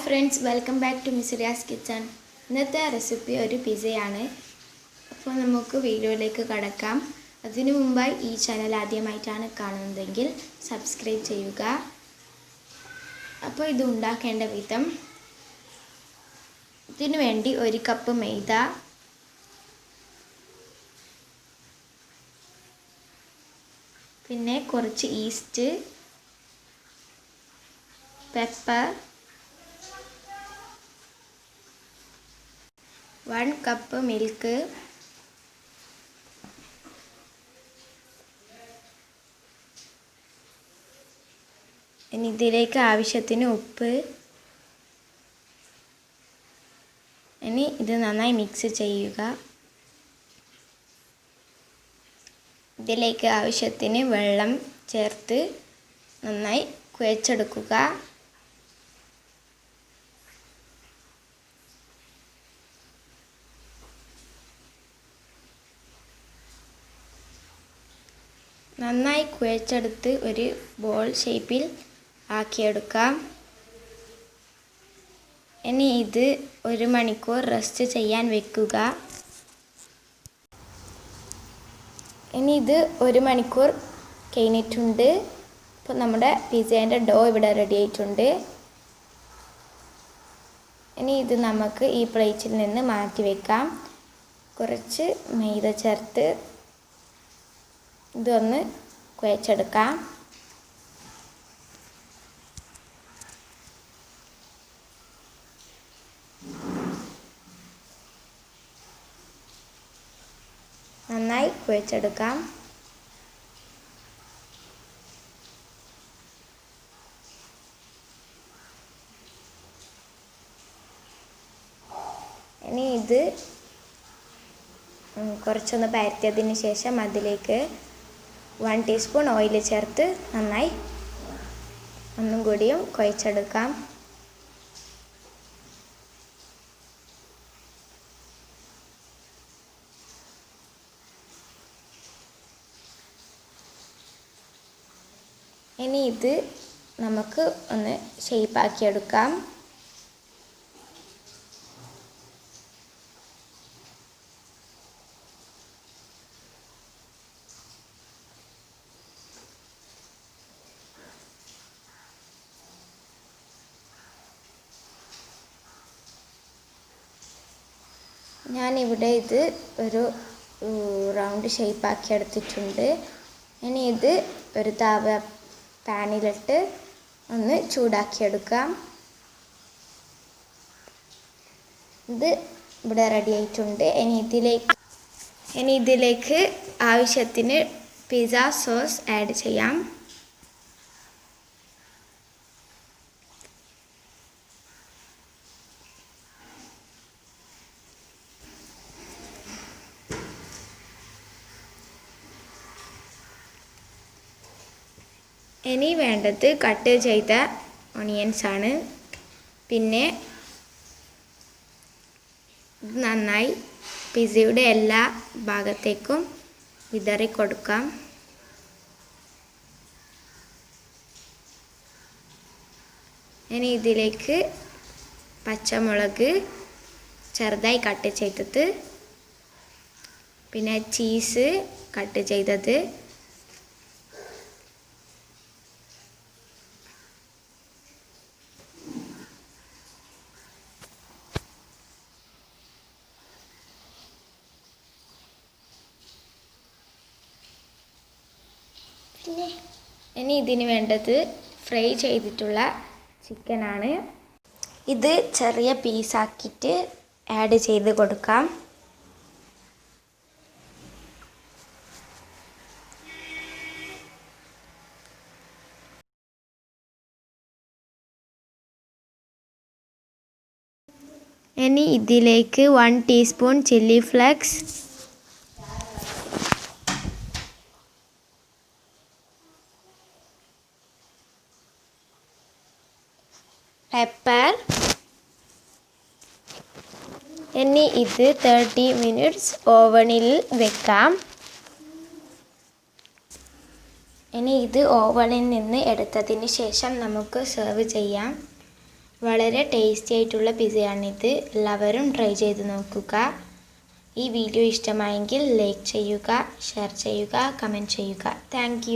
Friends, welcome back to Misriya's kitchen. ഇന്നത്തെ recipe ഒരു പിസയാണ്. അപ്പോൾ നമുക്ക് വീഡിയോയിലേക്ക് കടക്കാം. അതിനു മുമ്പായി ഈ ചാനൽ ആദ്യമായിട്ടാണ് കാണുന്നതെങ്കിൽ സബ്സ്ക്രൈബ് ചെയ്യുക. അപ്പോൾ ഇത് ഉണ്ടാക്കേണ്ട വിധം: ഇതിനു വേണ്ടി 1 കപ്പ് മൈദ, പിന്നെ കുറച്ച് ഈസ്റ്റ്, പെപ്പർ, 1 കപ്പ് മിൽക്ക്, ഇനി ഇതിലേക്ക് ആവശ്യത്തിന് ഉപ്പ്. ഇനി ഇത് നന്നായി മിക്സ് ചെയ്യുക. ഇതിലേക്ക് ആവശ്യത്തിന് വെള്ളം ചേർത്ത് നന്നായി കുഴച്ചെടുക്കുക. നന്നായി കുഴച്ചെടുത്ത് ഒരു ബോൾ ഷേപ്പിൽ ആക്കിയെടുക്കാം. ഇനി ഇത് 1 മണിക്കൂർ റെസ്റ്റ് ചെയ്യാൻ വെക്കുക. ഇനി ഇത് 1 മണിക്കൂർ കഴിഞ്ഞിട്ടുണ്ട്. ഇപ്പോൾ നമ്മുടെ പിസ്സേൻ്റെ ഡോ ഇവിടെ റെഡി ആയിട്ടുണ്ട്. ഇനി ഇത് നമുക്ക് ഈ പ്ലേറ്റിൽ നിന്ന് മാറ്റി വെക്കാം. കുറച്ച് മൈദ ചേർത്ത് ഇതൊന്ന് കുഴച്ചെടുക്കാം. നന്നായി കുഴച്ചെടുക്കാം. ഇനി ഇത് കുറച്ചൊന്ന് പരത്തിയതിന് ശേഷം അതിലേക്ക് 1 ടീസ്പൂൺ ഓയിൽ ചേർത്ത് നന്നായി ഒന്നും കൂടിയും കുഴച്ചെടുക്കാം. ഇനി ഇത് നമുക്ക് ഒന്ന് ഷേപ്പാക്കിയെടുക്കാം. ഞാനിവിടെ ഇത് ഒരു റൗണ്ട് ഷേപ്പാക്കി എടുത്തിട്ടുണ്ട്. ഇനി ഇത് ഒരു പാനിലിട്ട് ഒന്ന് ചൂടാക്കിയെടുക്കാം. ഇത് ഇവിടെ റെഡി ആയിട്ടുണ്ട്. ഇനി ഇതിലേക്ക് ആവശ്യത്തിന് പിസ്സ സോസ് ആഡ് ചെയ്യാം. ഇനി വേണ്ടത് കട്ട് ചെയ്ത ഓണിയൻസ് ആണ്. പിന്നെ ഇത് നന്നായി പിസ്സയുടെ എല്ലാ ഭാഗത്തേക്കും വിതറി കൊടുക്കാം. ഇനി ഇതിലേക്ക് പച്ചമുളക് ചെറുതായി കട്ട് ചെയ്തത്, പിന്നെ ചീസ് കട്ട് ചെയ്തത്, ഇനി ഇതിന് വേണ്ടത് ഫ്രൈ ചെയ്തിട്ടുള്ള ചിക്കനാണ്. ഇത് ചെറിയ പീസാക്കിയിട്ട് ആഡ് ചെയ്ത് കൊടുക്കാം. ഇനി ഇതിലേക്ക് 1 ടീസ്പൂൺ ചില്ലി ഫ്ലേക്സ്, പെപ്പർ. ഇനി ഇത് 30 മിനിറ്റ്സ് ഓവനിൽ വെക്കാം. ഇനി ഇത് ഓവനിൽ നിന്ന് എടുത്തതിന് ശേഷം നമുക്ക് സെർവ് ചെയ്യാം. വളരെ ടേസ്റ്റി ആയിട്ടുള്ള പിസയാണിത്. എല്ലാവരും ട്രൈ ചെയ്ത് നോക്കുക. ഈ വീഡിയോ ഇഷ്ടമായെങ്കിൽ ലൈക്ക് ചെയ്യുക, ഷെയർ ചെയ്യുക, കമൻറ്റ് ചെയ്യുക. താങ്ക്